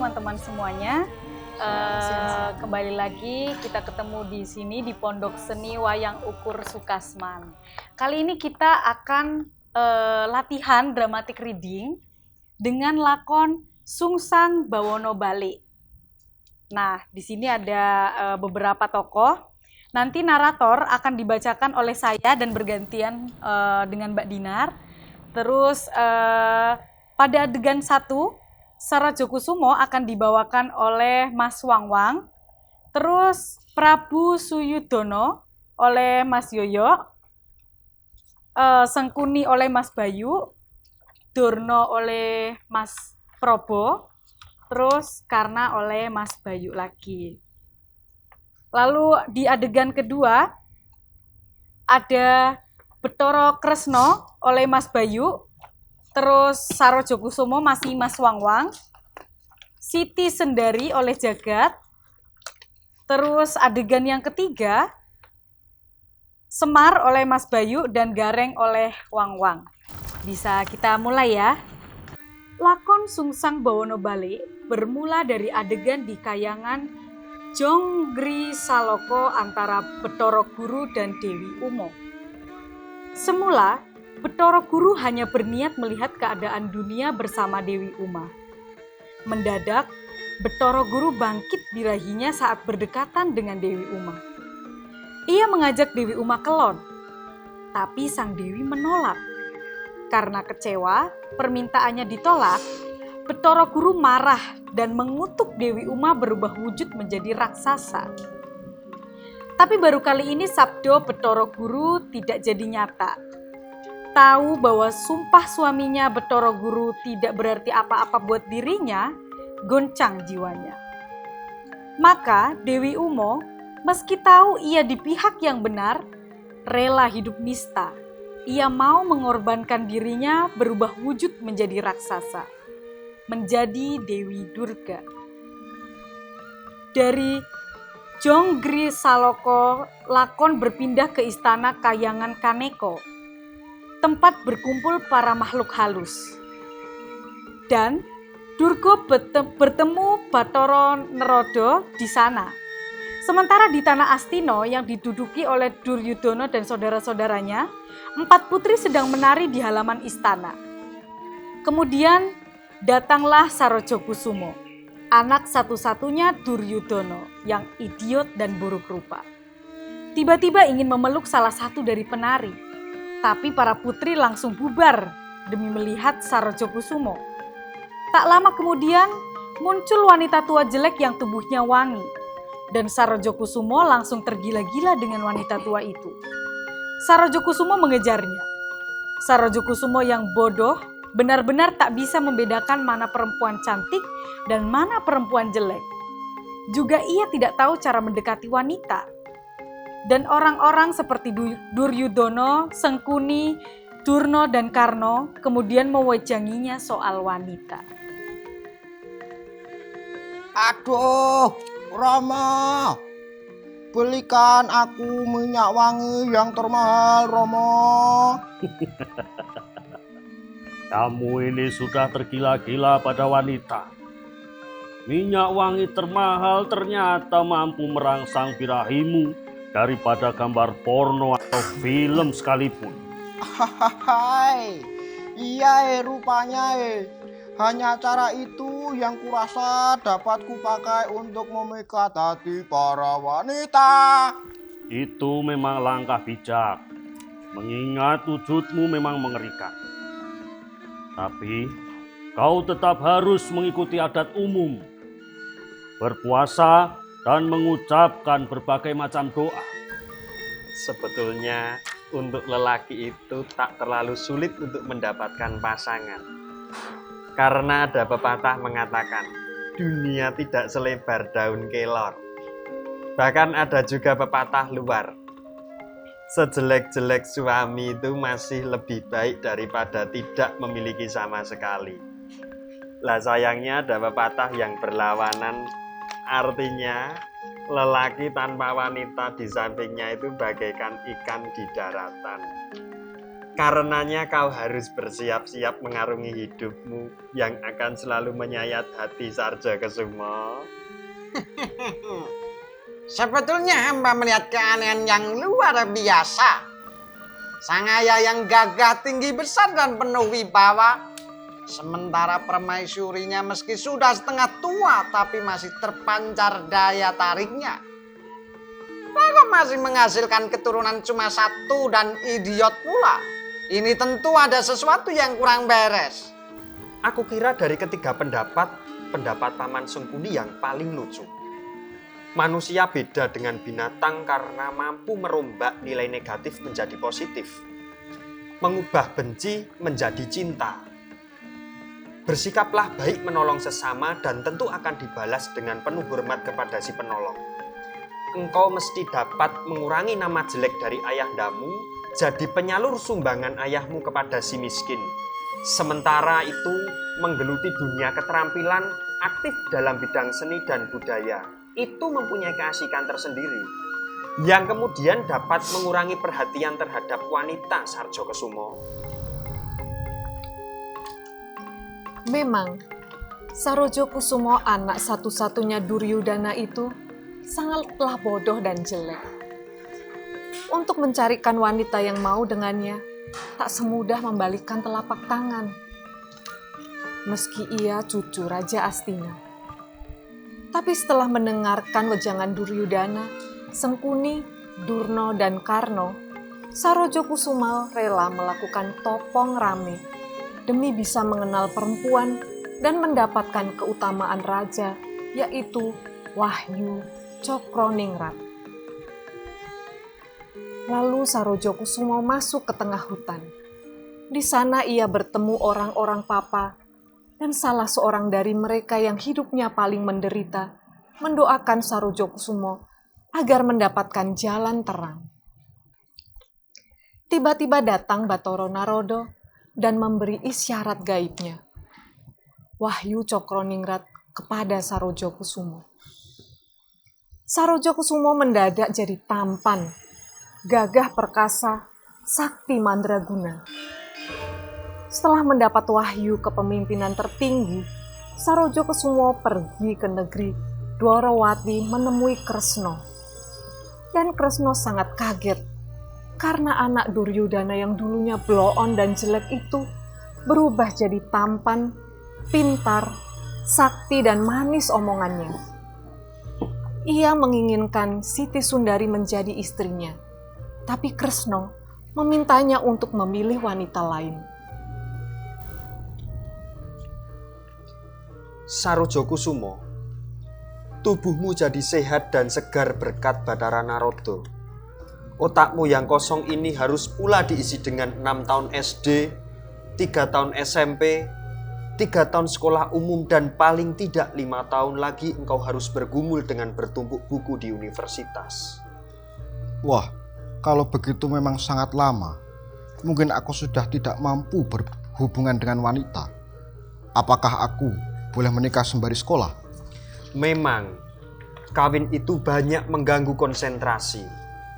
teman-teman semuanya. Kembali lagi kita ketemu di sini di Pondok Seni Wayang Ukur Sukasman. Kali ini kita akan latihan dramatic reading dengan lakon Sungsang Bawono Balik. Nah, di sini ada beberapa tokoh. Nanti narator akan dibacakan oleh saya dan bergantian dengan Mbak Dinar. Terus pada adegan 1, Sarajokusumo akan dibawakan oleh Mas Wangwang. Terus Prabu Suyudono oleh Mas Yoyo. Sengkuni oleh Mas Bayu. Durno oleh Mas Probo. Terus Karna oleh Mas Bayu lagi. Lalu di adegan kedua ada Betoro Kresno oleh Mas Bayu. Terus Sarajokusumo masih Mas Wangwang. Siti Sendari oleh Jagat. Terus adegan yang ketiga Semar oleh Mas Bayu dan Gareng oleh Wangwang. Bisa kita mulai ya. Lakon Sungsang Bawono Balik bermula dari adegan di kayangan Jonggri Saloko antara Betoro Guru dan Dewi Umo. Semula, Betoro Guru hanya berniat melihat keadaan dunia bersama Dewi Uma. Mendadak, Betoro Guru bangkit birahinya saat berdekatan dengan Dewi Uma. Ia mengajak Dewi Uma kelon, tapi sang Dewi menolak. Karena kecewa, permintaannya ditolak, Betoro Guru marah dan mengutuk Dewi Uma berubah wujud menjadi raksasa. Tapi baru kali ini sabdo Betoro Guru tidak jadi nyata. Tahu bahwa sumpah suaminya Betoro Guru tidak berarti apa-apa buat dirinya, goncang jiwanya. Maka Dewi Umo, meski tahu ia di pihak yang benar, rela hidup nista. Ia mau mengorbankan dirinya berubah wujud menjadi raksasa, menjadi Dewi Durga. Dari Jonggri Saloko, lakon berpindah ke istana Kayangan Kaneko, tempat berkumpul para makhluk halus. Dan Durga bertemu Batara Nerodo di sana. Sementara di tanah Astino yang diduduki oleh Duryudono dan saudara-saudaranya, 4 putri sedang menari di halaman istana. Kemudian datanglah Sarajokusumo, anak satu-satunya Duryudono yang idiot dan buruk rupa. Tiba-tiba ingin memeluk salah satu dari penari, tapi para putri langsung bubar demi melihat Sarajokusumo. Tak lama kemudian muncul wanita tua jelek yang tubuhnya wangi, dan Sarajokusumo langsung tergila-gila dengan wanita tua itu. Sarajokusumo mengejarnya. Sarajokusumo yang bodoh benar-benar tak bisa membedakan mana perempuan cantik dan mana perempuan jelek. Juga ia tidak tahu cara mendekati wanita. Dan orang-orang seperti Duryudono, Sengkuni, Durno, dan Karno kemudian mewejanginya soal wanita. Aduh, Rama, belikan aku minyak wangi yang termahal, Romo. Kamu ini sudah tergila-gila pada wanita. Minyak wangi termahal ternyata mampu merangsang birahimu daripada gambar porno atau film sekalipun. Hai, iya rupanya hanya cara itu yang kurasa dapat kupakai untuk memikat hati para wanita. Itu memang langkah bijak, mengingat wujudmu memang mengerikan. Tapi kau tetap harus mengikuti adat umum, berpuasa dan mengucapkan berbagai macam doa. Sebetulnya untuk lelaki itu tak terlalu sulit untuk mendapatkan pasangan. Karena ada pepatah mengatakan, dunia tidak selebar daun kelor. Bahkan ada juga pepatah luar, sejelek-jelek suami itu masih lebih baik daripada tidak memiliki sama sekali. Lah sayangnya ada pepatah yang berlawanan, artinya lelaki tanpa wanita di sampingnya itu bagaikan ikan di daratan. Karenanya kau harus bersiap-siap mengarungi hidupmu yang akan selalu menyayat hati Sarjokesumo. Sebetulnya hamba melihat keanehan yang luar biasa. Sang ayah yang gagah, tinggi besar dan penuh wibawa. Sementara permaisurinya meski sudah setengah tua tapi masih terpancar daya tariknya. Bahkan masih menghasilkan keturunan cuma satu dan idiot pula. Ini tentu ada sesuatu yang kurang beres. Aku kira dari ketiga pendapat Paman Sengkuni yang paling lucu. Manusia beda dengan binatang karena mampu merombak nilai negatif menjadi positif. Mengubah benci menjadi cinta. Bersikaplah baik menolong sesama dan tentu akan dibalas dengan penuh hormat kepada si penolong. Engkau mesti dapat mengurangi nama jelek dari ayahandamu, jadi penyalur sumbangan ayahmu kepada si miskin. Sementara itu menggeluti dunia keterampilan, aktif dalam bidang seni dan budaya. Itu mempunyai keasikan tersendiri yang kemudian dapat mengurangi perhatian terhadap wanita Sarjokesumo. Memang, Sarjokusumo anak satu-satunya Duryudana itu sangatlah bodoh dan jelek. Untuk mencarikan wanita yang mau dengannya, tak semudah membalikkan telapak tangan. Meski ia cucu Raja Astina. Tapi setelah mendengarkan wejangan Duryudana, Sengkuni, Durno, dan Karno, Sarjokusuma rela melakukan topong rame demi bisa mengenal perempuan dan mendapatkan keutamaan raja, yaitu Wahyu Cokroningrat. Lalu Sarjokusuma masuk ke tengah hutan. Di sana ia bertemu orang-orang papa, dan salah seorang dari mereka yang hidupnya paling menderita mendoakan Sarjokusumo agar mendapatkan jalan terang. Tiba-tiba datang Batara Naroda dan memberi isyarat gaibnya. Wahyu Cokroningrat kepada Sarjokusumo. Sarjokusumo mendadak jadi tampan, gagah perkasa, sakti mandraguna. Setelah mendapat wahyu kepemimpinan tertinggi, Sarjokusumo pergi ke negeri Dwarawati menemui Kresna. Dan Kresna sangat kaget karena anak Duryudana yang dulunya bloon dan jelek itu berubah jadi tampan, pintar, sakti dan manis omongannya. Ia menginginkan Siti Sundari menjadi istrinya, tapi Kresna memintanya untuk memilih wanita lain. Sarjokusumo, tubuhmu jadi sehat dan segar berkat Batara Naroda. Otakmu yang kosong ini harus pula diisi dengan 6 tahun SD, 3 tahun SMP, 3 tahun sekolah umum, dan paling tidak 5 tahun lagi engkau harus bergumul dengan bertumpuk buku di universitas. Wah, kalau begitu memang sangat lama. Mungkin aku sudah tidak mampu berhubungan dengan wanita. Apakah aku boleh menikah sembari sekolah? Memang, kawin itu banyak mengganggu konsentrasi.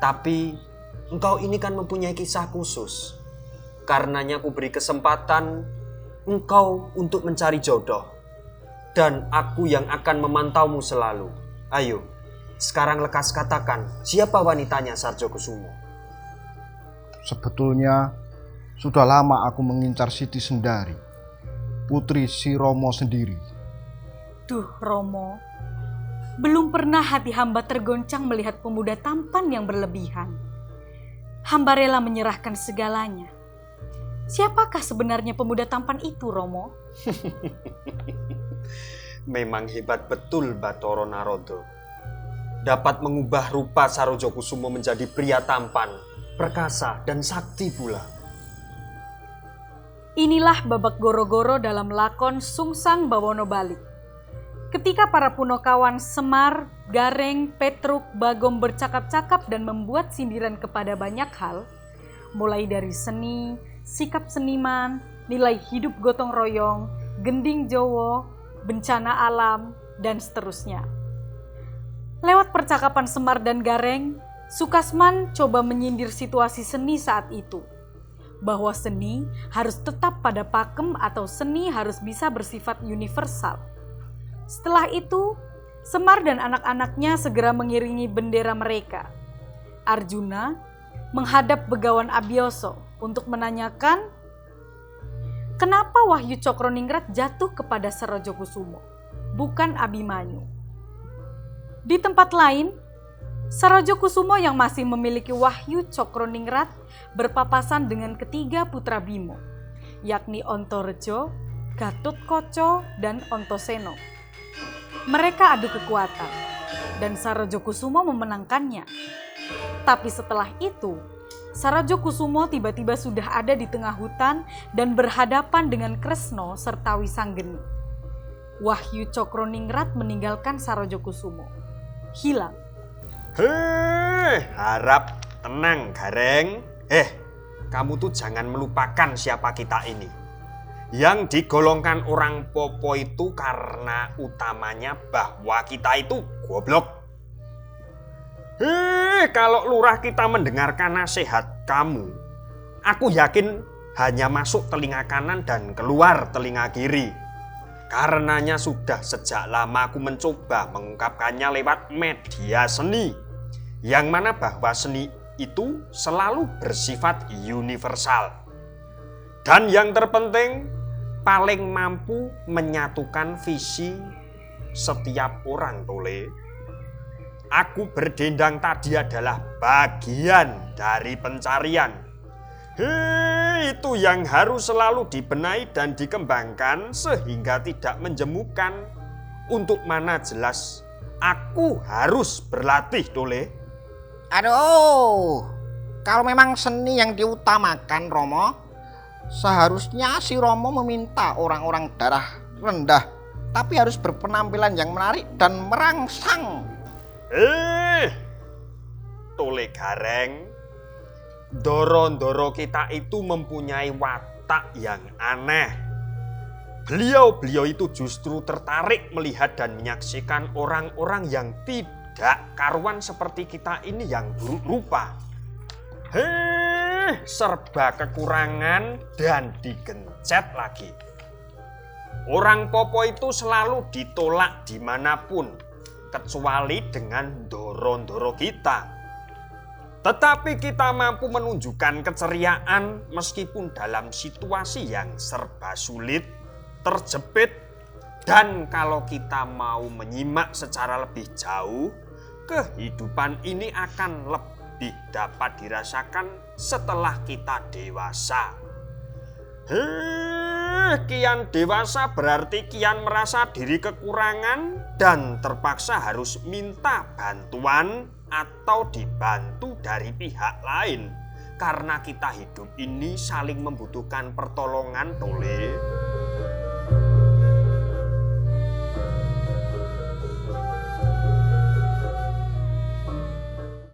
Tapi, engkau ini kan mempunyai kisah khusus. Karenanya aku beri kesempatan engkau untuk mencari jodoh. Dan aku yang akan memantaumu selalu. Ayo, sekarang lekas katakan, siapa wanitanya Sarjokusumo? Sebetulnya, sudah lama aku mengincar Siti Sundari, putri si Romo sendiri. Duh Romo, belum pernah hati hamba tergoncang melihat pemuda tampan yang berlebihan. Hamba rela menyerahkan segalanya. Siapakah sebenarnya pemuda tampan itu, Romo? Memang hebat betul Batara Naroda. Dapat mengubah rupa Sarjokusumo menjadi pria tampan, perkasa, dan sakti pula. Inilah babak goro-goro dalam lakon Sungsang Bawono Balik. Ketika para Punokawan Semar, Gareng, Petruk, Bagong bercakap-cakap dan membuat sindiran kepada banyak hal, mulai dari seni, sikap seniman, nilai hidup gotong royong, gending Jowo, bencana alam, dan seterusnya. Lewat percakapan Semar dan Gareng, Sukasman coba menyindir situasi seni saat itu. bahwa seni harus tetap pada pakem atau seni harus bisa bersifat universal. Setelah itu, Semar dan anak-anaknya segera mengiringi bendera mereka. Arjuna menghadap Begawan Abhiyasa untuk menanyakan kenapa Wahyu Cokroningrat jatuh kepada Sarajokusumo, bukan Abimanyu. Di tempat lain, Sarajokusumo yang masih memiliki Wahyu Cokroningrat berpapasan dengan ketiga putra Bimo, yakni Antareja, Gatotkaca, dan Antasena. Mereka adu kekuatan, dan Sarajokusumo memenangkannya. Tapi setelah itu, Sarajokusumo tiba-tiba sudah ada di tengah hutan dan berhadapan dengan Kresna serta Wisanggeni. Wahyu Cokroningrat meninggalkan Sarajokusumo, hilang. Harap tenang Gareng. Kamu tuh jangan melupakan siapa kita ini. Yang digolongkan orang popo itu karena utamanya bahwa kita itu goblok. Kalau lurah kita mendengarkan nasihat kamu, aku yakin hanya masuk telinga kanan dan keluar telinga kiri. Karenanya sudah sejak lama aku mencoba mengungkapkannya lewat media seni, yang mana bahwa seni itu selalu bersifat universal. Dan yang terpenting, paling mampu menyatukan visi setiap orang, Tole. Aku berdendang tadi adalah bagian dari pencarian. Itu yang harus selalu dibenahi dan dikembangkan sehingga tidak menjemukan. Untuk mana jelas aku harus berlatih, Tole. Aduh, kalau memang seni yang diutamakan Romo, seharusnya si Romo meminta orang-orang darah rendah, tapi harus berpenampilan yang menarik dan merangsang. Tole Gareng, Ndara-ndara kita itu mempunyai watak yang aneh. Beliau itu justru tertarik melihat dan menyaksikan orang-orang yang tidak karuan seperti kita ini yang buruk rupa. Serba kekurangan dan digencet lagi. Orang popo itu selalu ditolak dimanapun, kecuali dengan ndara-ndara kita. Tetapi kita mampu menunjukkan keceriaan meskipun dalam situasi yang serba sulit, terjepit, dan kalau kita mau menyimak secara lebih jauh, kehidupan ini akan lebih dapat dirasakan setelah kita dewasa. Kian dewasa berarti kian merasa diri kekurangan dan terpaksa harus minta bantuan atau dibantu dari pihak lain. Karena kita hidup ini saling membutuhkan pertolongan, Tole.